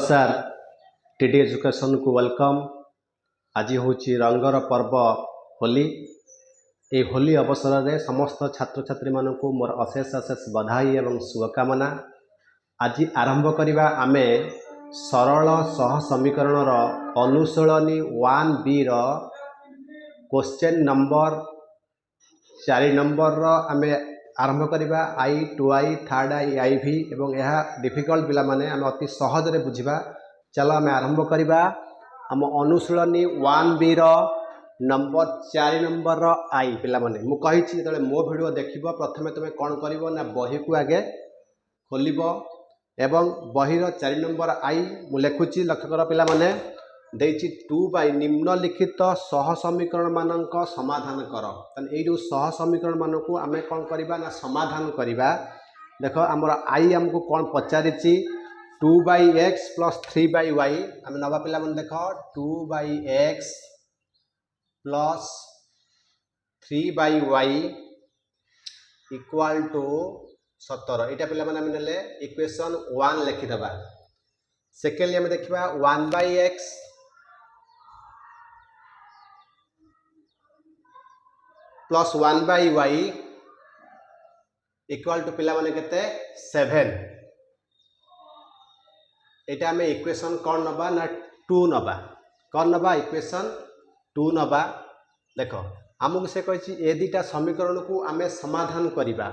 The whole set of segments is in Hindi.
नमस्कार टीडी एजुकेशन को वेलकम। आज हूँ रंगर पर्व होली। ये होली अवसर में समस्त छात्र छात्री मानक मोर अशेष अशेष बधाई एवं शुभकामना। आज आरंभ करवा आमे सरल सह समीकरण अनुशीलनी 1B क्वेश्चन नंबर 4 नंबर आमे आरंभ करवा आई 2i 3rd i IV एवं यह डिफिकल्ट पिला माने आम अति सहज रे बुझिबा। चलो आम आरंभ करवा आम अनुशीलनी 1B नंबर 4 नंबर आई पिला माने मु कहिछि तले मो वीडियो देखिबो प्रथमे तुमे कोन करिवो ना बही को आगे खोलिबो एवं बही रो 4 नंबर आई मु लेखुछि लक्ष्य कर पिला माने देछि 2 निम्नलिखित सह समीकरण मानक समाधान कर। तने जो सह समीकरण मानक आमे कोन करिबा ना समाधान करिबा। देखो हमर आई हमको कोन पचारिछि 2x प्लस 3y आमे नवा पिला मन देखो 2x plus 3y equal to 17 एटा पिला मन आमे नेले इक्वेशन 1 लिखि दबा। सेकेंडली आमे देखिबा 1/x plus 1/y equal to पिला माने केते 7 एटा हमें इक्वेशन कौन नबा ना 2 नबा। कौन नबा इक्वेशन 2 नबा। देखो आमको से कहि ए दुटा समीकरण को आमे समाधान करिबा।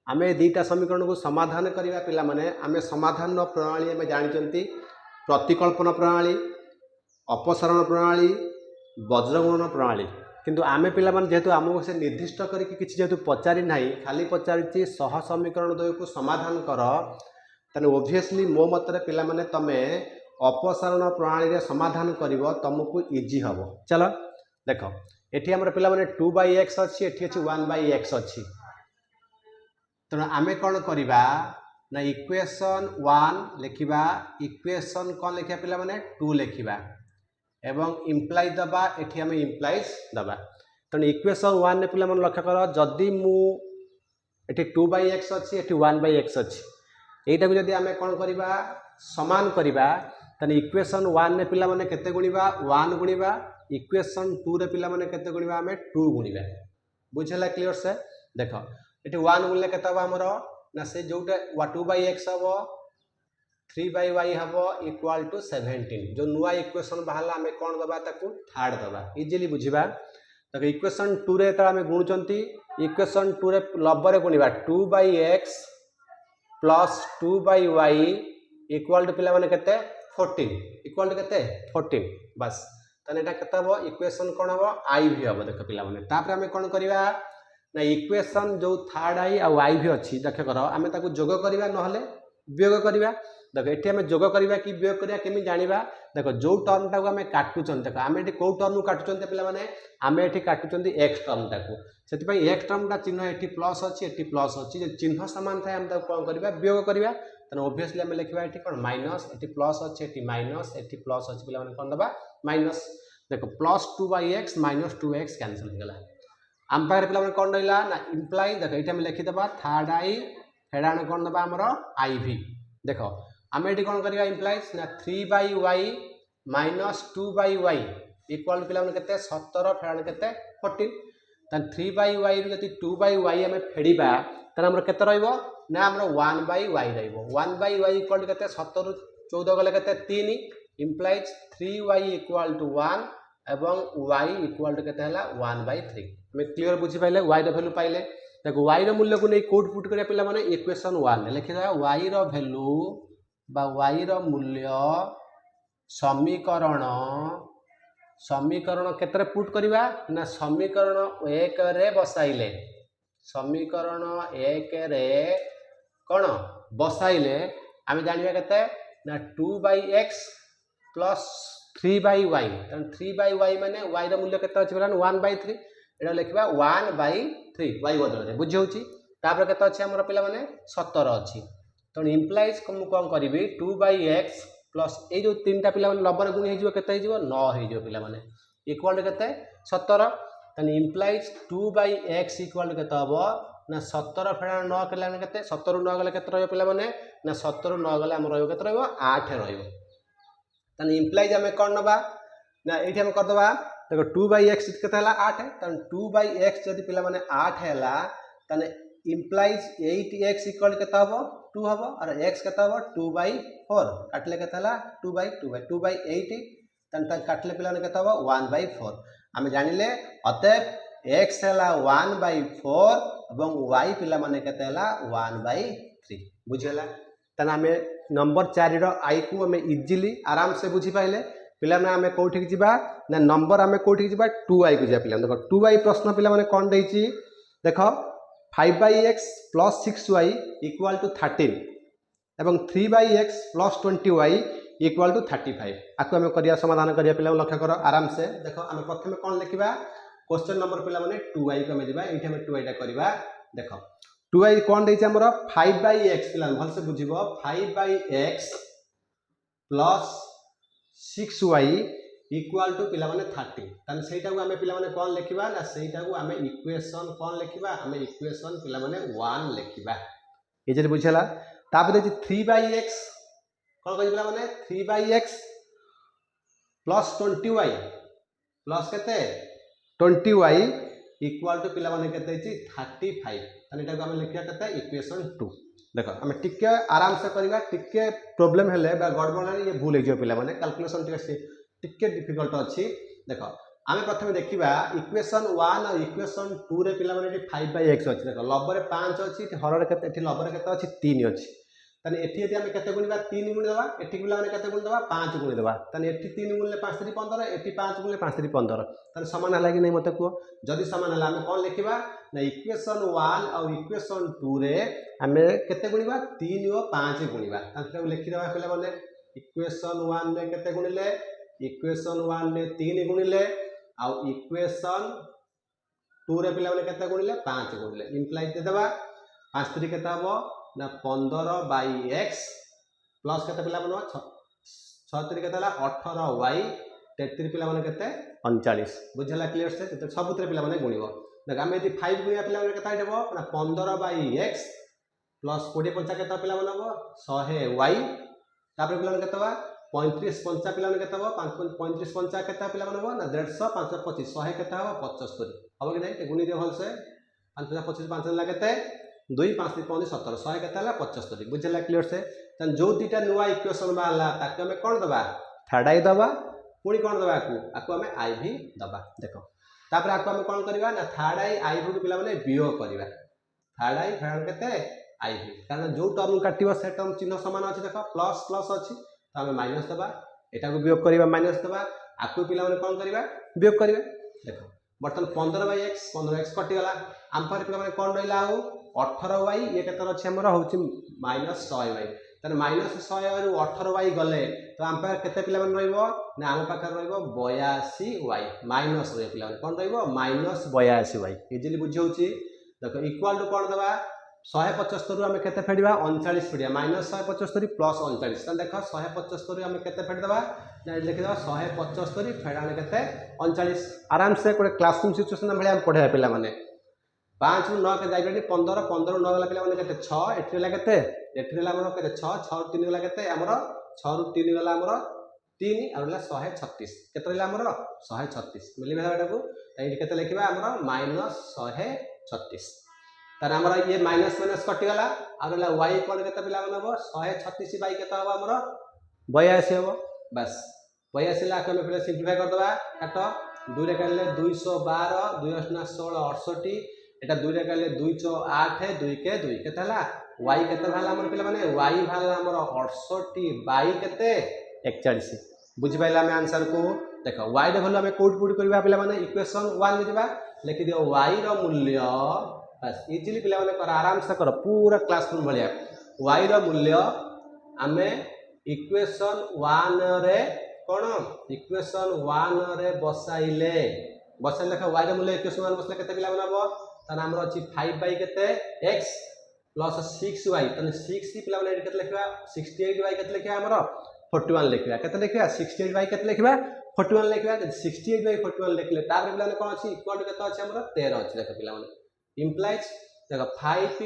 आमे दुटा समीकरण को समाधान करिबा पिला माने आमे समाधान प्रणाली आमे जानिचंती प्रतिकल्पन प्रणाली अपसरण प्रणाली वज्रगुणन प्रणाली। किंतु आमे पिला माने जेहेतु आमको से निर्दिष्ट करके किछि जेहेतु पचारि नाही खाली पचारिछि सह समीकरण द्वय को समाधान कर तने ओब्वियसली मो मतरे पिला माने तमे अपसरण प्रणाली रे समाधान करिवो तुमको इजी हबो। चलो देखो एठी हमर पिला माने 2/x अछि एठी अछि 1/x अछि। तने आमे कोन करिबा ना इक्वेशन 1 लिखिबा इक्वेशन कोन लिखिबा पिला माने 2 लिखिबा एवं इम्प्लाई दबा एठी हमें इम्प्लाइज दबा। तने इक्वेशन 1 ने पिला मन लक्ष्य कर जदी मु एठी 2/x अछि एठी 1/x अछि एटा को जदी हमें कोन करिबा समान करिबा तने इक्वेशन 1 ने पिला माने केते गुणिबा 1 गुणिबा इक्वेशन 2 रे पिला माने केते गुणिबा हमें 2 गुणिबा। बुझला क्लियर से देखो एठी 1 गुणले केते हबो हमरो ना से जोटा 2/x हबो 3/y हबो इक्वल टू 17 जो नुआ इक्वेशन बाहला हमें कोन दबा ताकू थर्ड दबा इजीली बुझिबा। देखो इक्वेशन 2 रे त हमें गुणचंती इक्वेशन 2 रे लब्बरे गुणिबा 2/x plus 2/y equal to पिला माने केते 14 इक्वल टू केते 14 बस। तने एटा केते हबो इक्वेशन कोन हबो i भी हबो। देखो पिला माने तापर हमें कोन करिवा ना इक्वेशन जो थर्ड i आ y भी अछि देख करो हमें ताकू जोग करिवा नहले वियोग करिवा। देखो एठी हमें जोग करिवा कि वियोग करिवा केमि जानिबा। देखो जो टर्म टाको हमें काटुचन देखो हमें एठी को टर्म काटुचन पिला माने हमें एठी काटुचंती x टर्म टाको सेति पई x टर्म टा चिन्ह एठी प्लस अछि एठी प्लस अछि जे चिन्ह समान थाए हम ताको कोन करिवा वियोग करिवा। तने ऑब्वियसली हमें लिखिबा एठी कोन माइनस एठी प्लस अछि एठी माइनस एठी प्लस अछि पिला माने कोन दबा माइनस। देखो plus 2/x minus 2x cancel हो गेला हम पारे पिला माने कोन रहिला ना इंप्लाई। देखो एठी हम लिखि दबा थर्ड i हेडान कोन दबा हमरो iv। देखो हमें एठी कोन करिवा इंप्लाइज ना 3/y माइनस 2/y इक्वल पिला माने केते 17 फेडान केते 14 तन 3/y रु जति 2/y हमें फेडिबा तन हमरो केते रहइबो ना हमरो 1/y रहइबो 1/y इक्वल केते 17 रु 14 गले केते 3 इंप्लाइज 3y इक्वल टू 1 एवं y इक्वल टू केते हला 1/3। हमें क्लियर बुझि पाइले y रो वैल्यू पाइले। देखो y रो मूल्य को नै कोड पुट करिया पिला माने इक्वेशन 1 लिखि दा y रो वैल्यू बा y रो मूल्य समीकरण समीकरण केतरे पुट करिवा ना समीकरण 1 रे बसाइले समीकरण 1 रे कोन बसाइले आमे जानिबा केते ना 2/x प्लस 3/y तन 3/y माने y रो मूल्य केते अछि बलान 1/3 एटा लिखिबा 1/3 y बदल रे बुझि होछि। तापर केते अछि हमर पिला माने 17 अछि तो इंप्लाइज कम कोन करिवि 2/x प्लस ए जो तीनटा पिला माने 90 रे गुण हे जिवो केते हे जिवो 9 हे जिवो पिला माने इक्वल टू केते 17 तने इंप्लाइज 2/x इक्वल टू केते हबो ना 17 फेडा 9 केला केते 17 रु 9 गले केते रहयो पिला माने ना 17 रु 9 गले हम रहयो केते रहयो 8 रहयो ताने इम्प्लाइज आम कौन नवा ना ये आम करदे देखो 2/x के 8 ताने 2/x जदि पिला माने 8 हैला ताने इम्प्लाइज 8x इक्वल के 2 हम और x के 2/4 काटले के 2/8 ताने काटले पिला के 1/4 आम जानिले अतएव x हैला 1/4 और y पिला माने केते हैला 1/3 बुझेला ताने आम नंबर 4 रो i को आम इजीली आराम से बुझी पाइले पिला माने आम कोठी जीवा ना नंबर आम कोठी जीवा 2i को जा पिला देखो 2i प्रश्न पिला माने कोन देछि देखो 5/x plus 6y equal to 13 एवं 3/x plus 20y equal to 35 आपको आम करिया समाधान करिया पिला लक्ष्य करो आराम से देखो आम प्रथम कौन लिखिबा क्वेश्चन नंबर पिला माने 2i को आम जीवा एठी आम 2i टा करबा देखो 2i कौन देछि हमरो 5/x पिला भल से बुझिबो 5/x plus 6y equal to पिला माने 30 ताने सेटा को हमें पिला माने कोन लिखिबा ना सेटा को हमें इक्वेशन कोन लिखिबा हमें इक्वेशन पिला माने 1 लिखिबा ए जे बुझला तापर जे 3/x कोन कहि पिला माने 3/x plus 20y plus केते 20y इक्वल टू पिला माने केते छि 35 ताने एटा को हमें लिखिया केते इक्वेशन 2 देखो हमें टिके आराम से करबा टिके प्रॉब्लम हेले बा गड़बड़ ये भूल हे जो पिला माने कैलकुलेशन टिके डिफिकल्ट अच्छी देखो आम प्रथम देखा इक्वेशन 1 और इक्वेशन 2 रे पिला माने 5/x अच्छी देख लबर 5 अच्छी हर लबर के 3 अच्छी ताने एठी यदि आम केते गुणिबा 3 गुणी देबा एठी पिला माने केते गुणी देबा 5 गुणी देबा ताने एठी 3 गुणिले 5 3 15 एठी 5 गुणिले 5 3 15 ताने समान हला कि नै मते को जदि समान हला आम कोन लिखिबा ना इक्वेशन 1 और इक्वेशन 2 रे आम केते गुणिबा 3 और 5 गुणिबा ताने लिखि देबा पिला माने इक्वेशन 1 में केते गुणिले इक्वेशन 1 में 3 गुणिले आउ इक्वेशन 2 रे पिला माने केते गुणिले 5 गुणिले इंप्लाइ दे देबा 5 3 केते हबो ना 15/x प्लस केते पिला माने 6 3 केते हला 18y 33 पिला माने केते 39 बुझला क्लियर से तो सबुतरे पिला माने गुणिबो देख हम यदि 5 गुणिया पिला माने केते हेबो ना 15/x प्लस 20 5 केते पिला माने हबो 100y तापर पिला माने केते 35 5 पिला माने केते हबो 35 5 केते पिला माने हबो ना 150 5 25 100 केते हबो 75 हबो कि नै गुणी दे भल से 5 25 5 ला केते 2 5 3 5 17 100 केते हला 75 बुझला क्लियर से तन जो दुटा नुवा इक्वेशन बाला ताके हमें कोन दबा थर्ड आई दबा पुणी कोन दबा आकु हमें आई भी दबा देखो तापर आकु हमें कोन करबा ना थर्ड आई आई भी पिला माने वियोग करबा थर्ड आई फेर केते आई भी कारण जो टर्म काटिबो से टर्म चिन्ह समान अछि देखो प्लस प्लस अछि तो हमें माइनस दबा एटा को वियोग करबा माइनस दबा आकु पिला माने कोन करबा वियोग करबा देखो बर्तन 15/x कटि गला आम पर पिला माने कोन रहिला आउ 18y ये केतर अछि हमर होछि -100y तने -100 रु 18y गले तो आम पर केते पिला माने रहइबो ना आम पाखर रहइबो 82y माइनस रे पिला माने कोन रहइबो -82y इजीली बुझि होछि देखो इक्वल टू कोन दबा 175 रु हम केते फेडिबा 39 फेडिया -175 प्लस 39 तने देखो 175 रु हम केते फेड दबा ना लिखि दबा 175 फेडाने केते 39 आराम से कोइ क्लासरूम सिचुएशन भले हम पढे पिला माने 5 रु 9 के जाइबेनी 15 15 रु 9 गला पिला माने केते 6 एठी ला केते एठी ला हमर केते 6 6 रु 3 गला केते हमर 6 रु 3 गला हमर 3 और ला 136 केते ला हमर 136 मिली मेला बेटा को एठी केते लिखिबा हमर -136 तार हमर ये माइनस माइनस कटि गला और ला y कोन केते पिला माने हबो 136 बाई केते हबो हमर 82 हबो बस 82 ला के पहले सिंपलीफाई कर दबा काटो 2 रे काटले 212 2 16 68 एटा 2 रे काटले 208 2 के 2 केते हला y केते भाला हमर पिला माने y भाला हमर 68 बाई केते 41 बुझि पाइला हम आंसर को देखो y रे भलो हमें कोड पुट करबा पिला माने इक्वेशन 1 में दिबा लिखि दियो y रो मूल्य बस इजीली पिला माने कर आराम से कर पूरा क्लासरूम भलिया y रो मूल्य हमें इक्वेशन 1 रे कोन इक्वेशन 1 रे बसाइले लेखा y रो मूल्य इक्वेशन 1 बसले केते पिला बनाबो ताना हमर अछि 5 बाई केते x प्लस 6y तने 6 पिला माने केते लिखबा 68y केते लिखबा हमर 41 लिखबा केते लिखबा 68y केते लिखबा 41 लिखबा 68y 41 लिखले तार पिला माने कोन अछि इक्वल केते अछि हमर 13 अछि देखो पिला माने इंप्लाइज देखो 5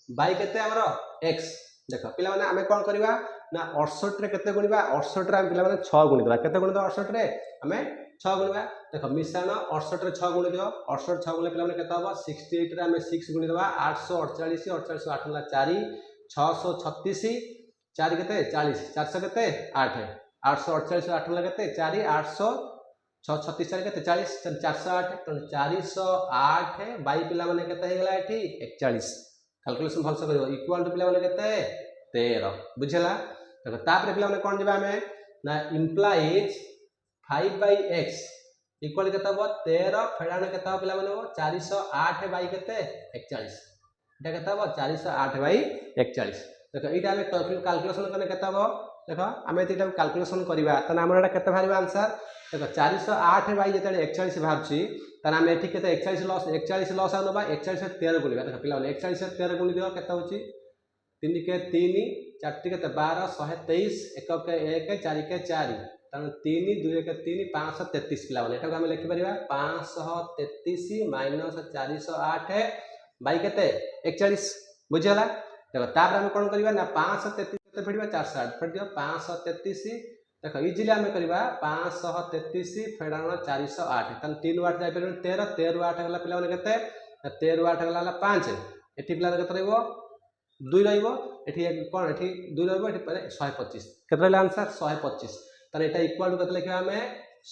बाई केते हमर x देखो पिला माने हमें कोन करबा ना 68 रे केते गुणिबा 68 रे हम पिला माने 6 गुणी देबा केते गुणी देबा 68 रे हमें 6 गुणिबा देखो मिश्रण 68 रे 6 गुणी दियो 68 6 गुणिले पिला माने केते होबा 68 रे हमें 6 गुणी देबा 848 48 8 होला 4 636 4 केते 40 400 केते 8 848 8 होला केते 4 800 636 4 केते 40 408 तो 408 बाई पिला माने केते हे गेला एठी 41 कैलकुलेशन भलसे करियो इक्वल टू पिला माने केते 13 बुझला देखो तापर पिला माने कोन जेबा हमें ना इंप्लाइज 5/x इक्वल केते हो 13 फेडाने केते हो पिला माने 408 बाई केते 41 एटा केते हो 408 बाई 41 देखो एटा हमें कैलकुलेशन करने केते हो देखो हमें एटा कैलकुलेशन करबा त हमर एटा केते भारिबा आंसर देखो 408 बाई जेते 41 बाहरची त हम एठी केते 41 लॉस आनबा 41 से 13 गुणिबा देखो पिला माने 41 से 13 गुणी दियो केते होची 3 के 3 4 के 12 123 1 के 1 4 के 4 तन 3 2 के 3 533 पिला माने एटा हम लिखि परिबा 533 माइनस 408 बाई केते 41 बुझला देखो तापर हम कोन करबा ना 533 केते फेडबा 408 फेड दियो 533 देखो इजीली हम करबा 533 फेडाण 408 तन 3 8 जाय पर 13 13 8 गला पिला माने केते 13 8 गला 5 एठी पिला केते रहइबो 2 रहइबो एठी कोन एठी 2 रहइबो एठी 125 केते रहला आंसर 125 तन एटा इक्वल टू केते लिखबा हमें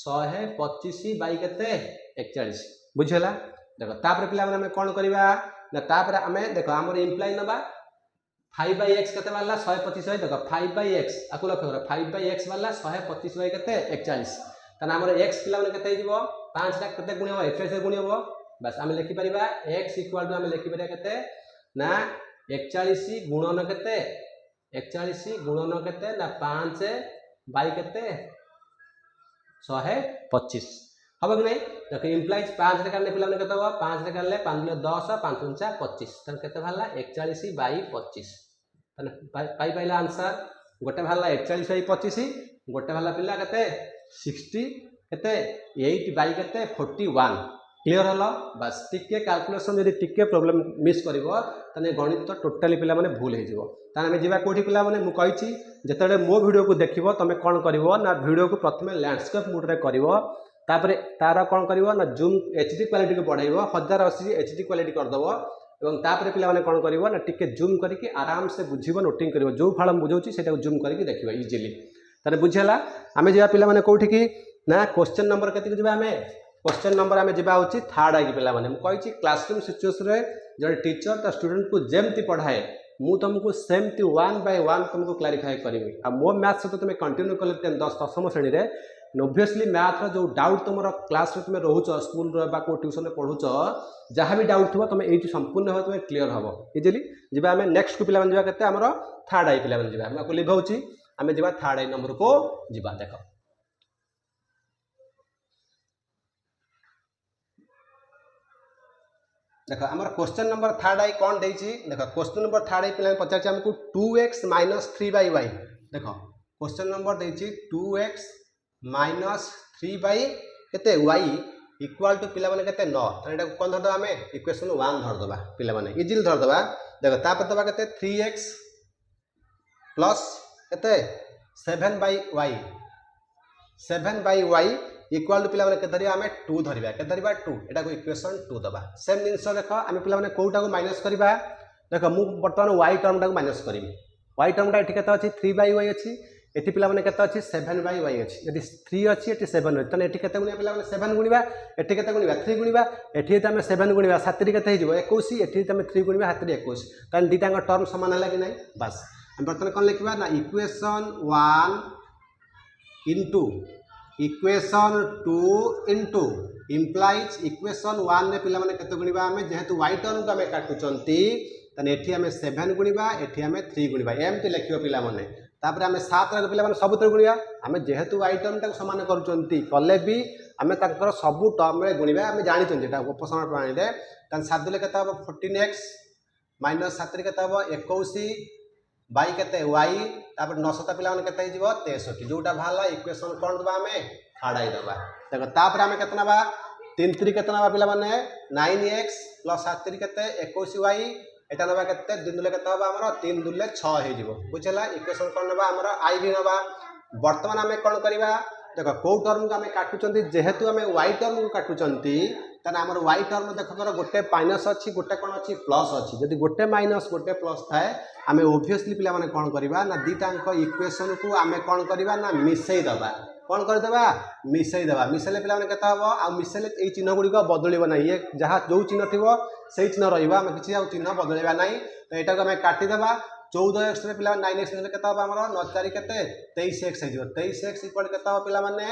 125 बाई केते 41 बुझला देखो तापर पिला माने हम कोन करबा ना तापर हमें देखो हमर इंप्लाई नबा 5/x केते वाला 125 है देखो 5/x आकु लक्ष्य करो 5/x वाला 125 बाई केते 41 तन हमर x पिला माने केते हिजबो 5 टा केते गुणी हो 41 से गुणी हो बस हम लिखि परिबा x इक्वल टू हम लिखि परिबा केते ना 41 गुणन केते 41 गुणन केते ना 5 बाई केते 125 हबो कि नहीं देखो इंप्लाइज 5 रे करले पिला माने केते हो 5 रे करले 5 ले 10 5 5 25 तन केते भाला 41 बाई 25 तन पाई पाइला आंसर गोटे भाला 41 बाई 25 गोटे भाला पिला केते 60 केते 8 बाई केते 41 क्लियर हलो बस टिके कैलकुलेशन यदि टिके प्रॉब्लम मिस करिवो तने गणित टोटली पिला माने भूल हे जिवो ताने हम जीवा कोठी पिला माने मु कहिची जेतेडे मो वीडियो को देखिवो तमे कोन करिवो ना वीडियो को प्रथमे लैंडस्केप मोड रे करिवो तापर तारा कोन करिवो ना जूम एचडी क्वालिटी को बढ़ाइबो 1080 एचडी क्वालिटी कर दबो एवं तापर पिला माने कोन करिवो ना टिके जूम करके आराम से बुझिबो नोटिंग करिवो जो फाळ बुझौची सेटा जूम करके देखिबो इजीली ताने बुझला हमें जेबा पिला माने कोठी की ना क्वेश्चन नंबर केते जेबा हमें क्वेश्चन नंबर हमें जेबा होची थर्ड आगी पिला माने मु कहिची क्लासरूम सिचुएशन रे जड़े टीचर ता स्टूडेंट को जेमती पढ़ाए मु तुमको सेमती 1 बाय 1 तुमको क्लैरिफाई करिवि आ मो मैथ से तो तुम कंटिन्यू करले 10वीं श्रेणी रे ऑब्वियसली मैथ रो जो डाउट तुम क्लास रे तुम रहउछ स्कूल रे बा को ट्यूशन रे पढुछ जहां भी डाउट थबो तुम एठी संपूर्ण हो तुम क्लियर हबो इजीली जेबा हमें नेक्स्ट को पिला मन जेबा केते हमरो थर्ड आई पिला मन जेबा हम को लिभ होची हमें जेबा थर्ड आई नंबर को जेबा देखो देखो हमर क्वेश्चन नंबर थर्ड आई कौन देछि देखो क्वेश्चन नंबर थर्ड आई पिला पचार हमको 2x - 3/y देखो क्वेश्चन नंबर देछि 2x - 3 केते y इक्वल टू पिला माने केते 9 त एटा कोन धर दबा हमें इक्वेशन 1 धर दबा पिला माने इजीली धर दबा देखो तापर दबा केते 3x प्लस केते 7/y 7/y इक्वल टू पिला माने के धरिया हमें 2 धरिबा के धरिबा 2 एटा को इक्वेशन 2 दबा सेम जिंस देखो हमें पिला माने कोउटा को माइनस करबा देखो मु बर्तमान y टर्म टा को माइनस करबी y टर्म टा एठी केते अछि 3/y अछि एठी पिला माने केते अछि 7/y अछि यदि 3 अछि एठी 7 अछि तने एठी केते गुणिया पिला माने 7 गुणिबा एठी केते गुणिबा 3 गुणिबा एठी त हमें 7 गुणिबा 7 री केते हिजबो 21 एठी त हमें 3 गुणिबा 7 री 21 तने दीटा का टर्म समान हला कि नै बस हम बर्तमान कोन लिखबा ना equation 1 into equation 2 into implies equation 1 ने पिला माने केते गुणिबा हमें जेहेतु y टर्म को हमें काटुचंती तने एठी हमें 7 गुणिबा एठी हमें 3 गुणिबा एमती लिखियो पिला माने तापर हमें 7 रे पिला माने सबुतर गुणिया हमें जेहेतु y टर्म ता समान करूचंती कले भी हमें ताकर सबु टर्म रे गुणिबा हमें जानि चंती एटा उपसरण प्रणाली रे तन 7 दिले केते हो 14x - 7 रे केते हो 21 बाई केते y तापर 9 7 पिला माने केते हिजबो 63 जोटा भाला इक्वेशन कोन दबा हमें थर्ड आई दबा देखो तापर हमें केतना बा 3 3 केतना बा पिला माने 9x + 7 3 केते 21y এটা নেবা কেতে 2 দুলে কেতে হবা हमर 3 দুলে 6 हे जिवो बुझला इक्वेशन कोन नेबा हमर आईवी नेबा वर्तमान हमें कोन करिबा देखो को टर्म को हमें काटुचंती जेहेतु हमें y टर्म को काटुचंती तने हमर y टर्म देखकर गोटे माइनस अछि गोटे कोन अछि प्लस अछि यदि गोटे माइनस गोटे प्लस थाए हमें ऑब्वियसली पिला माने कोन करिबा ना दीटांक इक्वेशन को हमें कोन करिबा ना मिसई दबा कौन कर देबा मिसई देबा मिसेले पिला माने केता हबो आ मिसेले ए चिन्ह गुडी को बदलिबो नै ये जहा जो चिन्ह थिबो सेही चिन्ह रहइबा हम किछि आ चिन्ह बदलिबा नै तो एटा को हमें काटि देबा 14x रे पिला 9x ने केता हबो हमर 9 4 केते 23x हे जिवो 23x इक्वल केता हबो पिला माने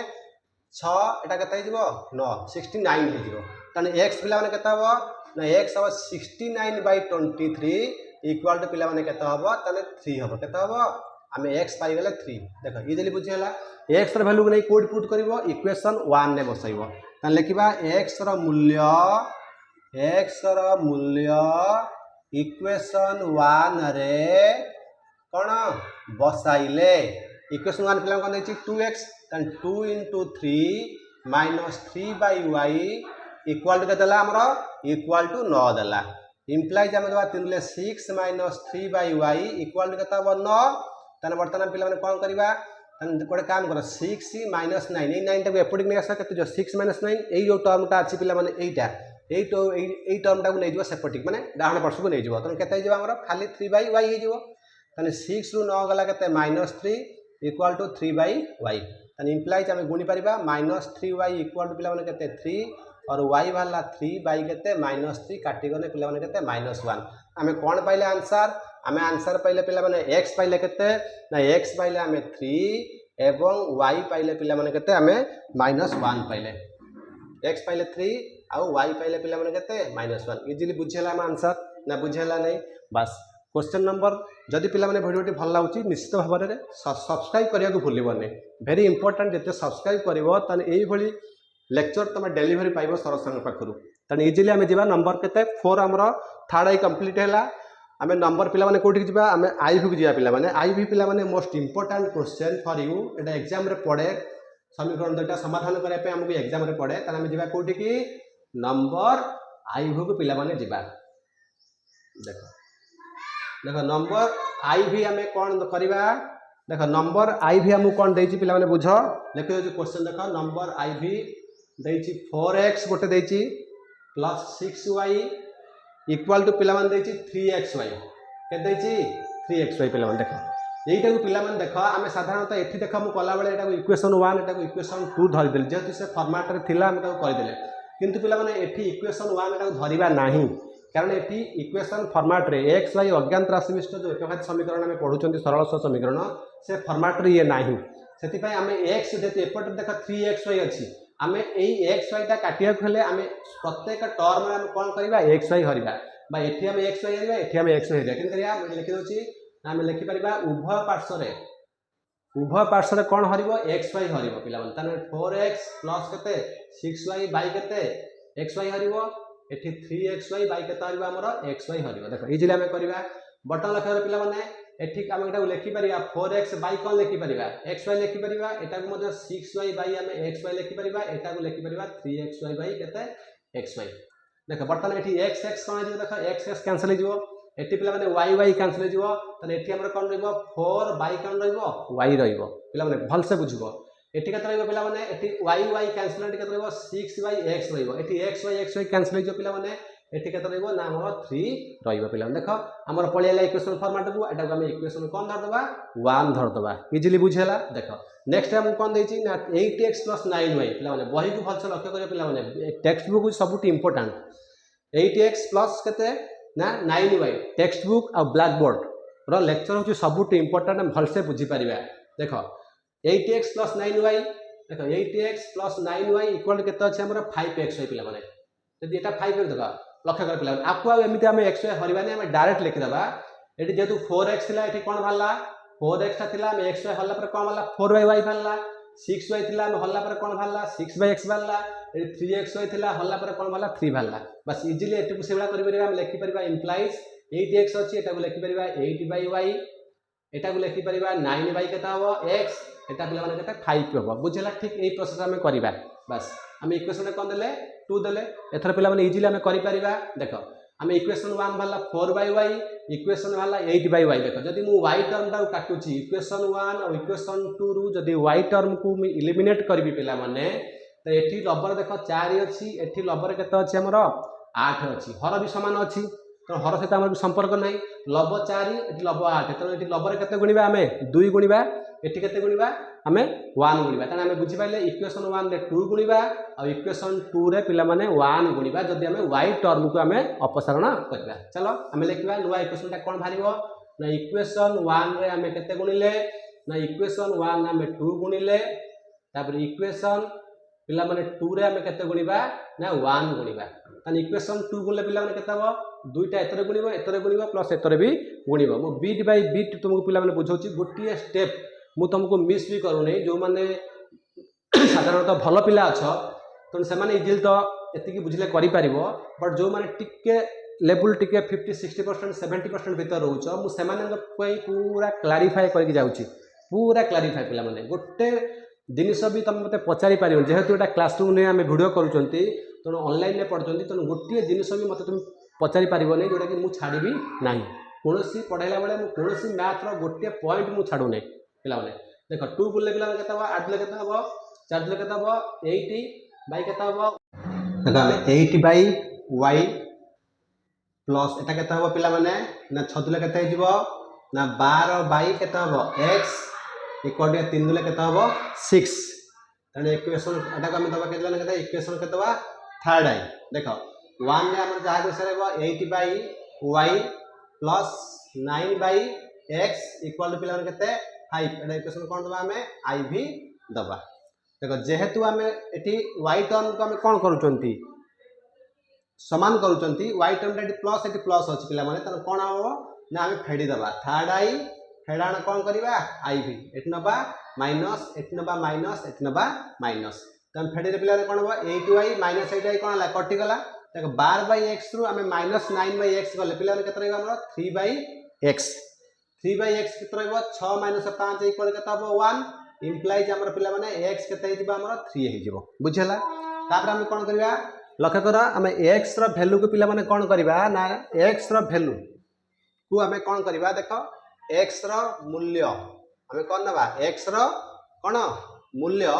6 एटा केता हे जिवो 9 69 हे जिवो तने x पिला माने केता हबो ना x हबो 69/23 इक्वल टू पिला माने केता हबो तने 3 हबो केता हबो हमें x पाई गेले 3 देखो इजिली बुझी हला x र वैल्यू को नहीं कोड पुट करिवो इक्वेशन 1 ने बसाइबो त लिखिबा x र मूल्य इक्वेशन 1 रे कोन बसाइले इक्वेशन 1 पिला कोन देछि 2x तन 2 * 3 - 3/y इक्वल टू केतला हमरो इक्वल टू 9 देला इंप्लाइज हम देबा 3 ले 6 - 3/y इक्वल टू केता 9 तने वर्तमान पिला माने कोन करबा गोटे काम कर 6 - 9 ए 9 टाक एपट नहीं आस के 6 - 9 यही जो टर्मटा अच्छी पिला माने एटा यही टर्मटा को नहीं सेपटिक माने डाहण पार्श्व को नहीं जीव तने केते जीव हमर खाली 3/y हे जीव तने 6 रु 9 गला केते -3 इक्वल टू 3/y तने इंप्लाइज हम गुणी परिबा -3y इक्वल टू पिला माने केते 3 और y वाला 3/y केते -3 काटी गने पिला माने केते -1 हमें कोन पाइले आंसर हमें आंसर पाइले पिला माने x पाइले केते ना x पाइले हमें 3 एवं y पाइले पिला माने केते हमें -1 पाइले x पाइले 3 आ y पाइले पिला माने केते -1 इजीली बुझेला हम आंसर ना बुझेला नहीं बस क्वेश्चन नंबर जदि पिला माने वीडियोटी भल लागुची निश्चित भाव में सब्सक्राइब करिया को भूलिबोनी वेरी इंपोर्टेंट जते सब्सक्राइब करिवो तने एई भली लेक्चर तमे डिलीवरी पाइबो सरसंग पाखरु तने इजीली हमें जीवा नंबर केते 4 हमरो थर्ड आई कंप्लीट हैला आमे नंबर पिला माने कोठी जीवा आमे आईवी को जीवा पिला माने most important question for you Etah exam रे पड़े समीकरण दुटा समाधान करे पे हमको एग्जाम रे पड़े तने हमें जीवा कोठी की नंबर आईवी को पिला माने जीवा देखो देखो नंबर आईवी हमें कोन करबा देखो नंबर आईवी हमको कोन देछि पिला माने बुझो देखो जो क्वेश्चन देखो नंबर आईवी देछि 4x गोटे देछि प्लस 6y इक्वल टू पिला माने देछि 3xy के देछि 3xy पिला माने देखो एटा को पिला माने देखो आमे साधारणतः एठी देखो हम कला बेले एटा को इक्वेशन 1 एटा को इक्वेशन 2 धरि देल जेतु से फॉर्मेट रे थिला हम एटा को कर देले किंतु पिला माने एठी इक्वेशन 1 एटा को धरिबा नाही कारण एठी इक्वेशन फॉर्मेट रे xy अज्ञात राशि विशिष्ट जो एकघात समीकरण में पढुचंती सरल समीकरण से फॉर्मेट रे ये नाही सेति पय आमे x जेतु एपट देखो 3xy अछि आमे एई xy ता काटिया खले आमे प्रत्येक टर्म रे हम कोन करबा xy हरिबा बा एठी हम xy हरिबा एठी हम xy हरिबा किन करिया हम लिखि दोछि आमे लिखि परिबा उभय पार्श्व रे कोन हरिबो xy हरिबो पिला मन तने 4x प्लस केते 6y बाय केते xy हरिबो एठी 3xy बाय केते हरिबो हमरो xy हरिबो देखो इजीली हम करबा बटन लखर पिला माने एठी हम एटा लिखि परिबा 4x बाय कोन लिखि परिबा xy लिखि परिबा एटा को मधे 6y बाय हम xy लिखि परिबा एटा को लिखि परिबा 3xy बाय केते xy देखो बटन एठी x कोन जे देखो x कैंसिल हो जिवो एठी पिला माने y कैंसिल हो जिवो तने एठी हमर कोन रहइबो 4 बाय कोन रहइबो y रहइबो पिला माने भल से बुझिबो एठी केते रहइबो पिला माने एठी y कैंसिल एठी केते रहइबो 6/x रहइबो एठी xy कैंसिल हो जिवो पिला माने एठी केते रहइबो ना हमर 3 रहइबो पिला देखो हमर पळियाला इक्वेशन फॉर्मेट को एटा को हम इक्वेशन कोन धर दबा 1 धर दबा इजीली बुझेला देखो नेक्स्ट हम कोन देछि ना 8x + 9y पिला माने बही को भल से लक्ष्य करियो पिला माने टेक्स्ट बुक सबुट इंपोर्टेंट 8x प्लस केते ना 9y टेक्स्ट बुक आ ब्लैक बोर्ड रो लेक्चर होची सबुट इंपोर्टेंट हम भल से बुझी परिबा देखो 8x + 9y देखो 8x + 9y इक्वल केते अछि हमर 5xy पिला माने यदि एटा 5 देखो लक्ष्य कर पिला आपको एमिति हम xy हरिबानी हम डायरेक्ट लिखि दबा एटी जेतु 4x थिला एटी कोन भाला 4x था थिला हम xy हल्ला पर कोन भाला 4y भाला 6y थिला हम हल्ला पर कोन भाला 6/x भाला एटी 3xy थिला हल्ला पर कोन भाला 3 भाला बस इजीली एटी को सेवला करि परिबा हम लिखि परिबा इंप्लाइज 8x अछि एटा को लिखि परिबा 8/y एटा को लिखि परिबा 9y केता हो x एटा पिला माने केता 5 हो बुझला ठीक एई प्रोसेस हम करिबा बस हम इक्वेशन कोन देले 2 देले एथर पिला माने इजीली हम करि परिबा देखो आम इक्वेशन 1 बाहर 4/y इक्वेशन बाहर 8/y देख जदि मु y टर्म टा काटुची इक्वेशन 1 और इक्वेशन 2 रु जदि y टर्म को मु इलिमिनेट करबी पिला माने तो एठी लबर देख 4 अछि एठी लबर केते अछि हमर 8 अछि हर भी समान अछि तो हर सहित हमर संपर्क नै लब 4 एठी लब 8 तो एठी लबर केते गुणिबा हमें 2 गुणिबा एठी केते गुणिबा हमें 1 गुणिबा तने हमें बुझि पाइले इक्वेशन 1 रे 2 गुणिबा और इक्वेशन 2 रे पिला माने 1 गुणिबा जदि हमें y टर्म को हमें अपसारण करबा चलो हमें लिखबा नुवा इक्वेशन ता कोन भारिबो ना इक्वेशन 1 रे हमें केते गुणिले ना इक्वेशन 1 हमें 2 गुणिले तापर इक्वेशन पिला माने 2 रे हमें केते गुणिबा ना 1 गुणिबा तने इक्वेशन 2 गुणले पिला माने केते हो दुईटा एतरे गुणिबो प्लस एतरे भी गुणिबो मु बीट बाय बीट तुमको पिला माने बुझौची गोटिए स्टेप मु तुमको मिस भी करू नै जो माने साधारणतः भल पिला अछ तो से माने इजिल तो एतिकी बुझले करि परिबो बट जो माने टिके लेवल टिके 50-60% 70% भीतर रहउछ मु से माने पई पूरा क्लैरिफाई करके जाउची पूरा क्लैरिफाई पिला माने गोटे जिनिस भी तुम मते पचारि पारिबो जेहेतु एटा क्लासरूम ने आमे वीडियो करूचंती तो ऑनलाइन ने पढचंती तो गोटे जिनिस भी मते तुम पचारि पारिबो नै जोटा कि मु छाड़ीबी नाही कोनोसी पढाइला बेले मु कोनोसी मैथ रो गोटे पॉइंट मु छाडू नै पिला माने देखो 2 गुले पिला केते हो 8 गुले केते हो 4 गुले केते हो 80 बाय केते हो देखो 80 बाय y प्लस एटा केते हो पिला माने ना 6 गुले केते हिजबो ना 12 बाय केते हो x इक्वल टू 3 गुले केते हो 6 तने इक्वेशन एटा हम दबा केते ना केते इक्वेशन केते बा थर्ड आई देखो 1 रे हमर जहा बिषय रहबो 80 by y plus 9 by x equal to पिला केते 5 एटा इक्वेशन कोन दबा हमें i भी दबा देखो जेहेतु हमें एठी y टर्म को हमें कोन करूचंती समान करूचंती y टर्म एठी प्लस अछि पिला माने त कोन आबो ना हमें फेडी दबा थर्ड आई फेडाण कोन करबा i भी एठी नबा माइनस एठी नबा माइनस एठी नबा माइनस त हम फेडी रे पिला कोन हो 8y माइनस 8y कोन ला कटि गला देखो 12/x रु हमें -9/x गले पिला केते रहबा हमर 3/x 3/x केते रहबो 6 - 5 इक्वल केते हबो 1 इंप्लाइज हमर पिला माने x केते हिजबा हमर 3 हिजबो बुझला तापर हम कोन करबा लक्ष्य करा हम x रो वैल्यू को पिला माने कोन करबा ना x रो वैल्यू को हमें कोन करबा देखो x रो मूल्य हमें कोन नबा x रो कोन मूल्य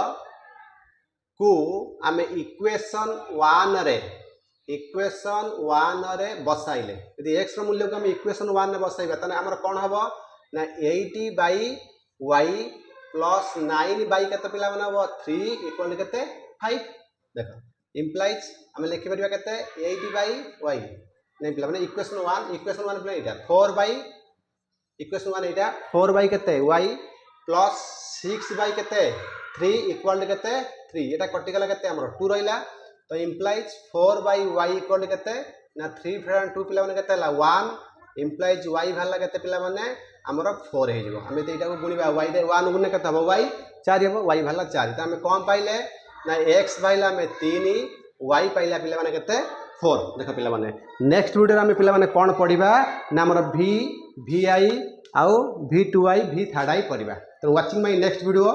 को हमें इक्वेशन 1 रे बसाइले यदि x रो मूल्य को हम इक्वेशन 1 रे बसाइबा तने हमर कोन हबो ना 80 बाय y प्लस 9 बाय केते पिला माने हबो 3 इक्वल केते 5 देखो इंप्लाइज हम लिखि परिबा केते 80 बाय y नै पिला माने इक्वेशन 1 पिला एटा 4 बाय इक्वेशन 1 एटा 4 बाय केते y प्लस 6 बाय केते 3 इक्वल केते 3 एटा कटि गला केते हमर 2 रहिला तो इंप्लाइज 4 बाय y इक्वल केते ना 3 फेरन 2 पिला माने केते ला 1 इंप्लाइज y भाला केते पिला माने हमर 4 हे जिवो हमें एटा को गुणिबा y रे 1 गुणे केते हबो y 4 हेबो y भाला 4 त हमें कम पाइले ना x भाइला में 3 y पाइला पिला माने केते 4 देखो पिला माने नेक्स्ट वीडियो में पिला माने कोन पढिबा ना हमर v vi आउ v2i v3i पढिबा तो वाचिंग माय नेक्स्ट वीडियो